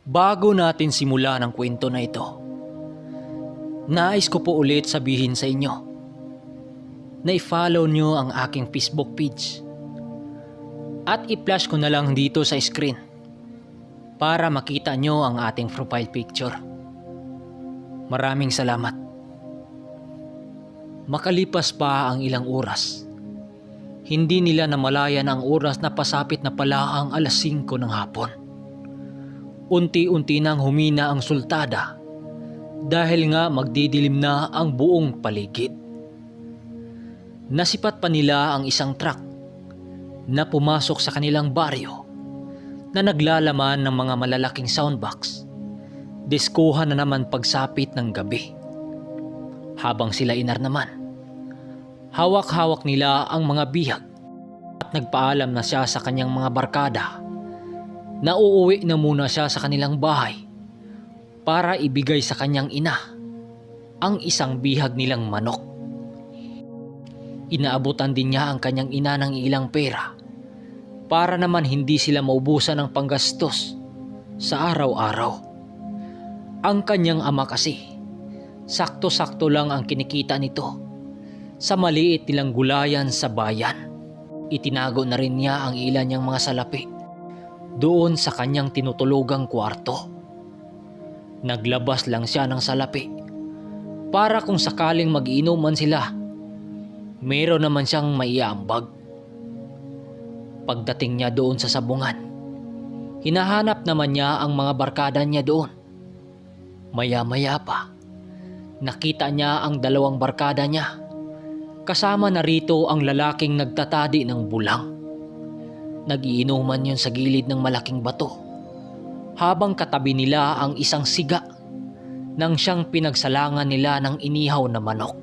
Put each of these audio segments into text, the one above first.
Bago natin simulan ang kwento na ito, nais ko po ulit sabihin sa inyo na i-follow nyo ang aking Facebook page at i-flash ko na lang dito sa screen para makita nyo ang ating profile picture. Maraming salamat. Makalipas pa ang ilang oras, hindi nila namalayan ang oras na pasapit na pala ang alas 5 ng hapon. Unti-unti nang humina ang sultada dahil nga magdidilim na ang buong paligid. Nasipat pa nila ang isang truck na pumasok sa kanilang baryo na naglalaman ng mga malalaking soundbox. Diskuhan na naman pagsapit ng gabi. Habang sila Inar naman, hawak-hawak nila ang mga bihag at nagpaalam na siya sa kanyang mga barkada na uuwi na muna siya sa kanilang bahay para ibigay sa kanyang ina ang isang bihag nilang manok. Inaabutan din niya ang kanyang ina ng ilang pera para naman hindi sila maubusan ng panggastos sa araw-araw. Ang kanyang ama kasi, sakto-sakto lang ang kinikita nito sa maliit nilang gulayan sa bayan. Itinago na rin niya ang ilan niyang mga salapi doon sa kanyang tinutulugang kwarto. Naglabas lang siya ng salapi para kung sakaling mag-iinuman sila, meron naman siyang maiambag. Pagdating niya doon sa sabungan, hinahanap naman niya ang mga barkada niya doon. Maya-maya pa, nakita niya ang dalawang barkada niya. Kasama na rito ang lalaking nagtatadi ng bulang. Nagiinuman yun sa gilid ng malaking bato habang katabi nila ang isang siga nang siyang pinagsalangan nila ng inihaw na manok.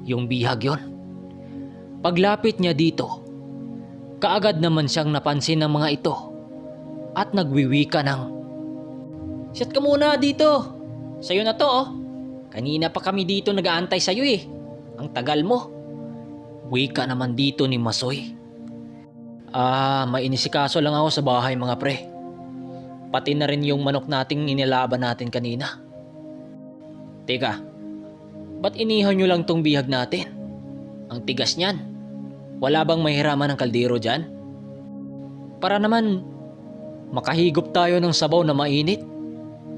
Yung bihag yon. Paglapit niya dito, kaagad naman siyang napansin ng mga ito at nagwiwika ng, "Shit ka muna dito! Sa'yo na to oh! Kanina pa kami dito nag-aantay sa'yo eh! Ang tagal mo!" Wika naman dito ni Masoy. May inisikaso lang ako sa bahay mga pre. Pati na rin yung manok nating inilaban natin kanina. Teka, ba't inihaw nyo lang tong bihag natin? Ang tigas niyan. Wala bang mahiraman ng kaldero dyan? Para naman makahigop tayo ng sabaw na mainit.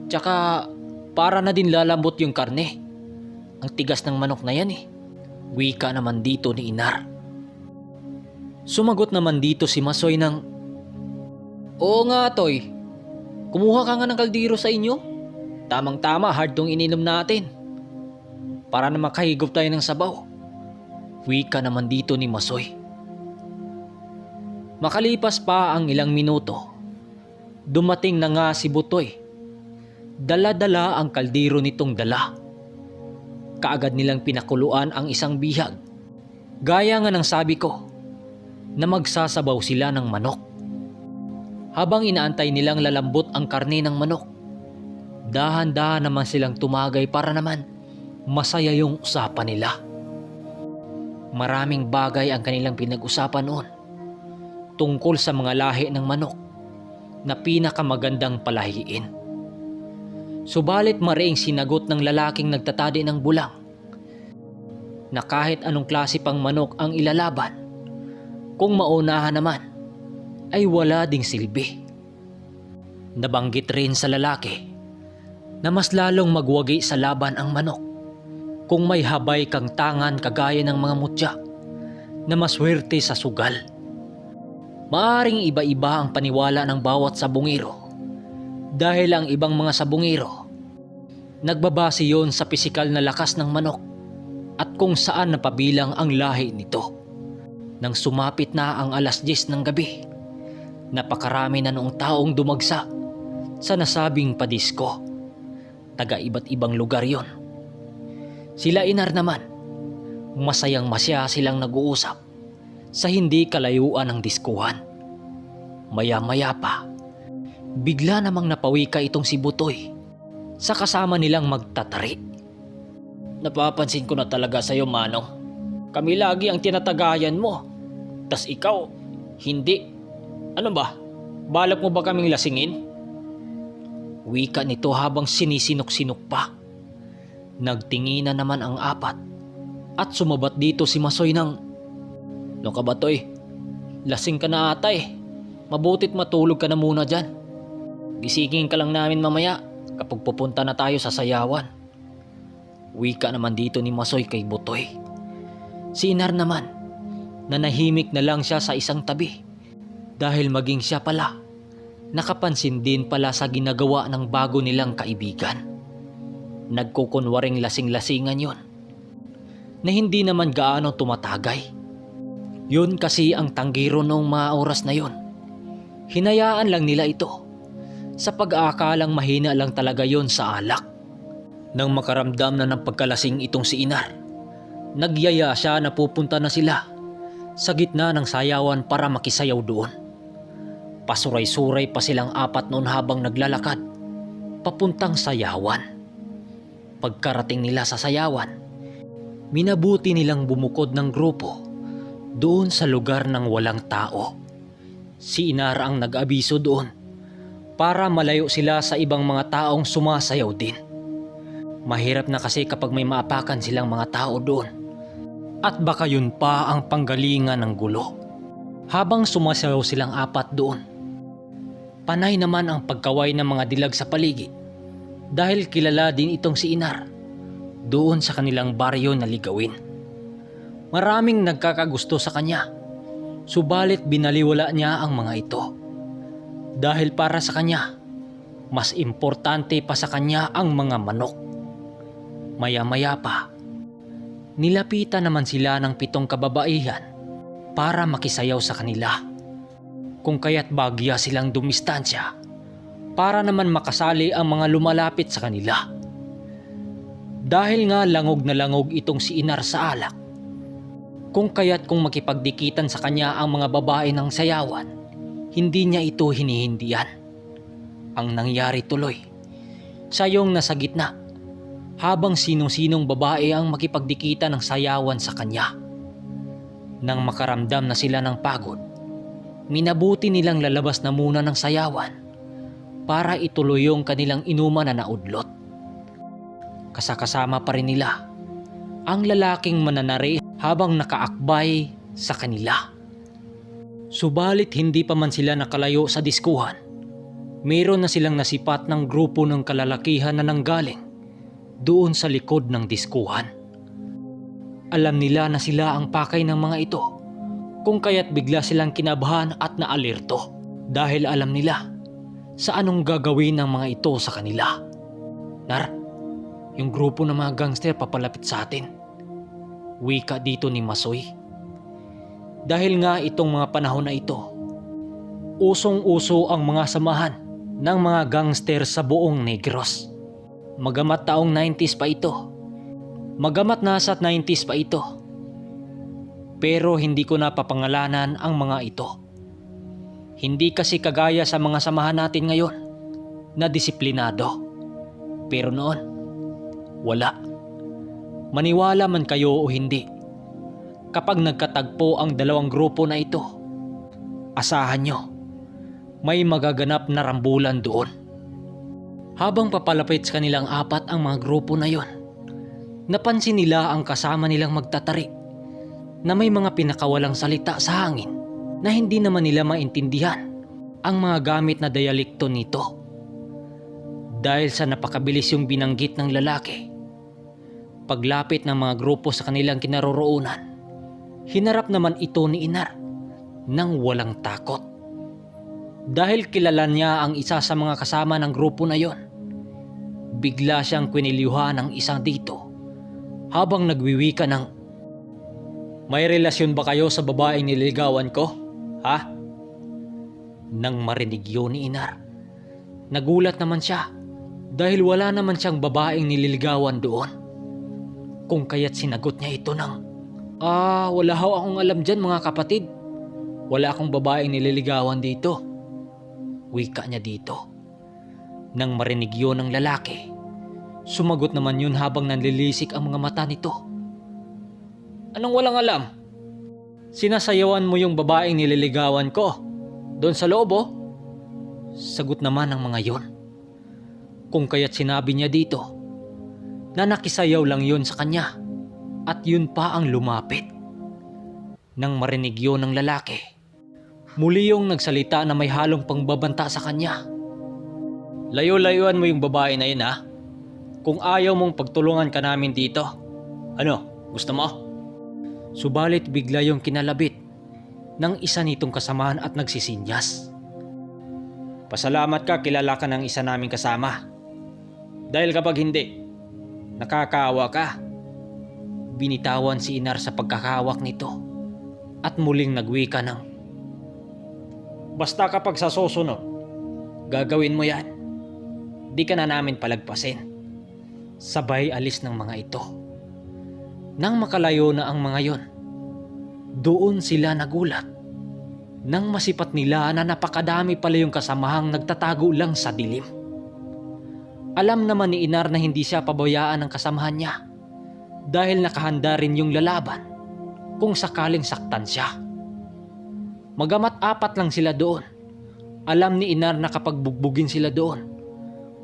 Tsaka para na din lalambot yung karne. Ang tigas ng manok na yan eh. Wika naman dito ni Inar. Sumagot naman dito si Masoy ng, "Oo nga Toy, kumuha ka nga ng kaldero sa inyo. Tamang-tama, hard tong ininom natin. Para na makahigop tayo ng sabaw." Wika naman dito ni Masoy. Makalipas pa ang ilang minuto, dumating na nga si Butoy. Dala-dala ang kaldero nitong dala. Kaagad nilang pinakuluan ang isang bihag. Gaya nga ng sabi ko, na magsasabaw sila ng manok. Habang inaantay nilang lalambot ang karne ng manok, dahan-dahan naman silang tumagay para naman masaya yung usapan nila. Maraming bagay ang kanilang pinag-usapan noon tungkol sa mga lahi ng manok na pinakamagandang palahiin. Subalit mariing sinagot ng lalaking nagtatadi ng bulang na kahit anong klase pang manok ang ilalaban, kung maunahan naman ay wala ding silbi. Nabanggit rin sa lalaki na mas lalong magwagi sa laban ang manok kung may habay kang tangan kagaya ng mga mutya na maswerte sa sugal. Maaring iba-iba ang paniwala ng bawat sabungero dahil ang ibang mga sabungero nagbabase yon sa pisikal na lakas ng manok at kung saan napabilang ang lahi nito. Nang sumapit na ang alas 10 ng gabi, napakarami na noong taong dumagsa sa nasabing padisko. Taga iba't ibang lugar yon. Sila Inar naman, masayang masaya silang nag-uusap sa hindi kalayuan ng diskuhan. Maya-maya pa, bigla namang napawika itong si Butoy sa kasama nilang magtatari. "Napapansin ko na talaga sa'yo, Manong. Kami lagi ang tinatagayan mo. Tas ikaw, hindi. Ano ba? Balak mo ba kaming lasingin?" Wika nito habang sinisinok-sinok pa. Nagtinginan naman ang apat at sumabat dito si Masoy ng, "No ka ba toy? Lasing ka na ata eh. Mabutit matulog ka na muna dyan. Gisingin ka lang namin mamaya kapag pupunta na tayo sa sayawan." Wika naman dito ni Masoy kay Butoy. Si Inar naman, nanahimik na lang siya sa isang tabi dahil maging siya pala, nakapansin din pala sa ginagawa ng bago nilang kaibigan. Nagkukunwaring lasing-lasingan yon na hindi naman gaano tumatagay. Yun kasi ang tanggiro noong mga oras na yon. Hinayaan lang nila ito sa pag-aakalang mahina lang talaga yon sa alak. Nang makaramdam na ng pagkalasing itong si Inar, nagyaya siya na pupunta na sila sa gitna ng sayawan para makisayaw doon. Pasuray-suray pa silang apat noon habang naglalakad papuntang sayawan. Pagkarating nila sa sayawan, minabuti nilang bumukod ng grupo doon sa lugar ng walang tao. Si Inar ang nag-abiso doon para malayo sila sa ibang mga taong sumasayaw din. Mahirap na kasi kapag may maapakan silang mga tao doon. At baka yun pa ang panggalingan ng gulo. Habang sumasayaw silang apat doon, panay naman ang pagkaway ng mga dilag sa paligid dahil kilala din itong si Inar doon sa kanilang baryo na ligawin. Maraming nagkakagusto sa kanya, subalit binaliwala niya ang mga ito. Dahil para sa kanya, mas importante pa sa kanya ang mga manok. Maya-maya pa, nilapitan naman sila ng 7 kababaihan para makisayaw sa kanila. Kung kaya't bagya silang dumistansya para naman makasali ang mga lumalapit sa kanila. Dahil nga langog na langog itong si Inar sa alak, kung kaya't kung makipagdikitan sa kanya ang mga babae ng sayawan, hindi niya ito hinihindihan. Ang nangyari tuloy, sayong nasa gitna, habang sinong-sinong babae ang makipagdikitan ng sayawan sa kanya. Nang makaramdam na sila ng pagod, minabuti nilang lalabas na muna ng sayawan para ituloy yung kanilang inuman na naudlot. Kasakasama pa rin nila ang lalaking mananari habang nakaakbay sa kanila. Subalit hindi pa man sila nakalayo sa diskuhan, mayroon na silang nasipat ng grupo ng kalalakihan na nanggaling doon sa likod ng diskuhan. Alam nila na sila ang pakay ng mga ito, kung kaya't bigla silang kinabahan at naalerto dahil alam nila sa anong gagawin ng mga ito sa kanila. "Nar, yung grupo ng mga gangster papalapit sa atin," wika dito ni Masoy. Dahil nga itong mga panahon na ito, usong-uso ang mga samahan ng mga gangster sa buong Negros. Magamat taong 90s pa ito. Magamat nasa 90s pa ito. Pero hindi ko na papangalanan ang mga ito. Hindi kasi kagaya sa mga samahan natin ngayon na disiplinado. Pero noon, wala. Maniwala man kayo o hindi, kapag nagkatagpo ang dalawang grupo na ito, asahan nyo, may magaganap na rambulan doon. Habang papalapit sa kanilang apat ang mga grupo na yon, napansin nila ang kasama nilang magtatari na may mga pinakawalang salita sa hangin na hindi naman nila maintindihan ang mga gamit na dialekto nito. Dahil sa napakabilis yung binanggit ng lalaki, paglapit ng mga grupo sa kanilang kinaroroonan, hinarap naman ito ni Inar nang walang takot. Dahil kilala niya ang isa sa mga kasama ng grupo na yon, bigla siyang kwinilyuhan ng isang dito habang nagwiwika ng, "May relasyon ba kayo sa babaeng nililigawan ko? Ha?" Nang marinig yun ni Inar, nagulat naman siya dahil wala naman siyang babaeng nililigawan doon. Kung kaya't sinagot niya ito ng, Wala ho akong alam dyan mga kapatid. Wala akong babaeng nililigawan dito," wika niya dito. Nang marinig yun ng lalaki, sumagot naman yun habang nanlilisik ang mga mata nito. "Anong walang alam? Sinasayawan mo yung babaeng nililigawan ko doon sa loob, oh?" Sagot naman ng mga yon. Kung kaya't sinabi niya dito na nakisayaw lang yun sa kanya at yun pa ang lumapit. Nang marinig yun ng lalaki, muli yung nagsalita na may halong pangbabanta sa kanya. Layo-layuan mo yung babae na yun ha. Kung ayaw mong pagtulungan ka namin dito. Ano, gusto mo? Subalit bigla yung kinalabit ng isa nitong kasamahan at nagsisinyas. Pasalamat ka, kilala ka ng isa naming kasama. Dahil kapag hindi, nakakaawa ka. Binitawan si Inar sa pagkakahawak nito at muling nagwika ng, basta kapag sa susunod, gagawin mo yan, di ka na namin palagpasin. Sabay alis ng mga ito. Nang makalayo na ang mga yon, doon sila nagulat nang masipat nila na napakadami pala yung kasamahang nagtatago lang sa dilim. Alam naman ni Inar na hindi siya pabayaan ng kasamahan niya dahil nakahanda rin yung lalaban kung sakaling saktan siya. Magamat 4 lang sila doon, alam ni Inar na kapag bugbugin sila doon,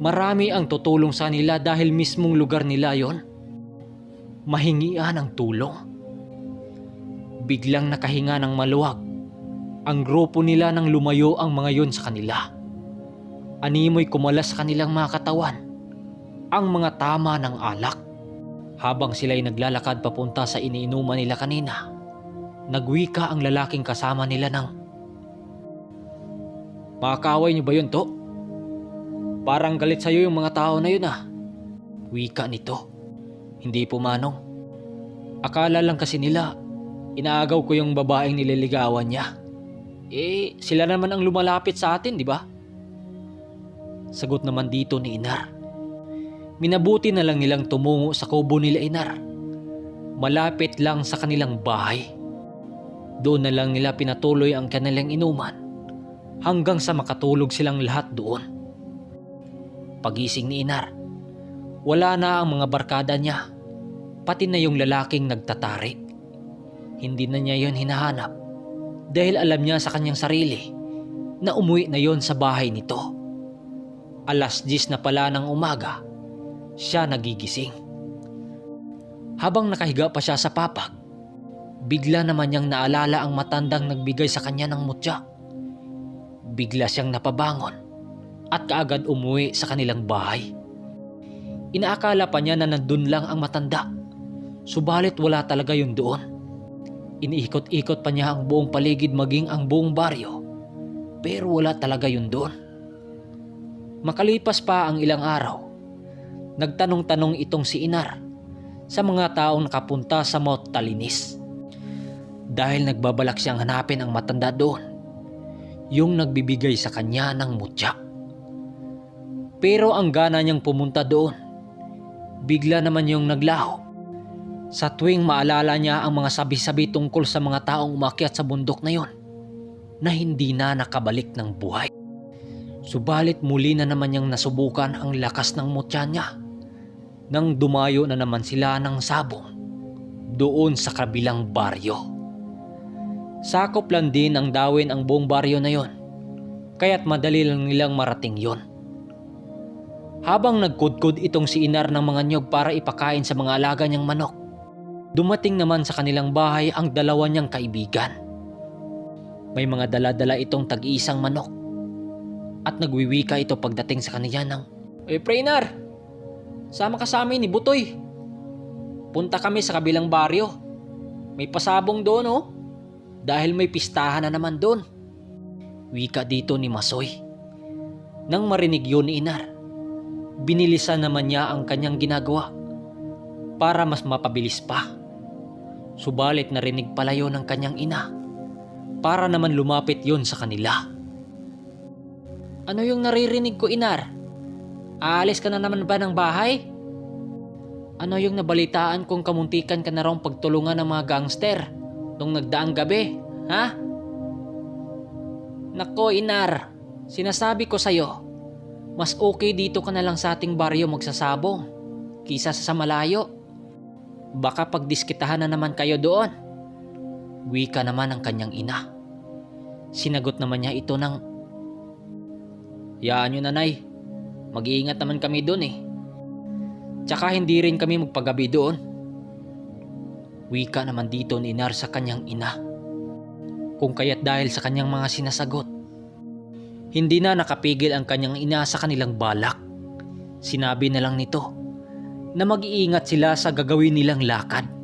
marami ang tutulong sa nila dahil mismong lugar nila yon. Mahingian ang tulong. Biglang nakahinga ng maluwag ang grupo nila nang lumayo ang mga yon sa kanila. Animoy kumalas sa kanilang mga katawan ang mga tama ng alak. Habang sila'y naglalakad papunta sa iniinuman nila kanina, nagwika ang lalaking kasama nila ng, "Makakaway niyo ba yun, to? Parang galit sa'yo yung mga tao na yun ah." Wika nito. Hindi po, manong. Akala lang kasi nila inaagaw ko yung babaeng nililigawan niya. Sila naman ang lumalapit sa atin, di ba? Sagot naman dito ni Inar. Minabuti na lang nilang tumungo sa kubo nila Inar. Malapit lang sa kanilang bahay. Doon na lang nila pinatuloy ang kanilang inuman hanggang sa makatulog silang lahat doon. Pagising ni Inar, wala na ang mga barkada niya, pati na yung lalaking nagtatarik. Hindi na niya yon hinahanap dahil alam niya sa kanyang sarili na umuwi na yon sa bahay nito. 10:00 na pala ng umaga, siya nagigising. Habang nakahiga pa siya sa papag, bigla naman niyang naalala ang matandang nagbigay sa kanya ng mutya. Bigla siyang napabangon at kaagad umuwi sa kanilang bahay. Inaakala pa niya na nandun lang ang matanda, subalit wala talaga yun doon. Iniikot-ikot pa niya ang buong paligid maging ang buong baryo, pero wala talaga yun doon. Makalipas pa ang ilang araw, nagtanong-tanong itong si Inar sa mga taong nakapunta sa Mount Talinis. Dahil nagbabalak siyang hanapin ang matanda doon, yung nagbibigay sa kanya ng mutya. Pero ang gana niyang pumunta doon, bigla naman yung naglaho. Sa tuwing maalala niya ang mga sabi-sabi tungkol sa mga taong umakyat sa bundok na yon, na hindi na nakabalik ng buhay. Subalit muli na naman niyang nasubukan ang lakas ng mutya niya nang dumayo na naman sila ng sabong doon sa kabilang baryo. Sakop lang din ang dawin ang buong baryo na yon, kaya't madali lang nilang marating yon. Habang nagkudkod itong si Inar ng mga niyog para ipakain sa mga alaga niyang manok, dumating naman sa kanilang bahay ang 2 niyang kaibigan. May mga dala-dala itong tag-iisang manok at nagwiwika ito pagdating sa kanya ng, Pre Inar, sama ka sa amin ni Butoy. Punta kami sa kabilang baryo. May pasabong doon oh. Dahil may pistahan na naman doon. Wika dito ni Masoy. Nang marinig yun ni Inar, binilisan naman niya ang kanyang ginagawa para mas mapabilis pa. Subalit narinig pala yun ng kanyang ina para naman lumapit yun sa kanila. Ano yung naririnig ko, Inar? Aalis ka na naman ba ng bahay? Ano yung nabalitaan kung kamuntikan ka na raw pagtulungan ng mga gangster nung nagdaang gabi, ha? Nako, Inar, sinasabi ko sa'yo, mas okay dito ka na lang sa ating baryo magsasabong kisa sa malayo. Baka pagdiskitahan na naman kayo doon. Wika naman ang kanyang ina. Sinagot naman niya ito ng, Yaan nyo, nanay. Mag-iingat naman kami doon eh. Tsaka hindi rin kami magpagabi doon. Wika naman dito ni Inar sa kanyang ina. Kung kaya't dahil sa kanyang mga sinasagot, hindi na nakapigil ang kanyang ina sa kanilang balak. Sinabi na lang nito na mag-iingat sila sa gagawin nilang lakad.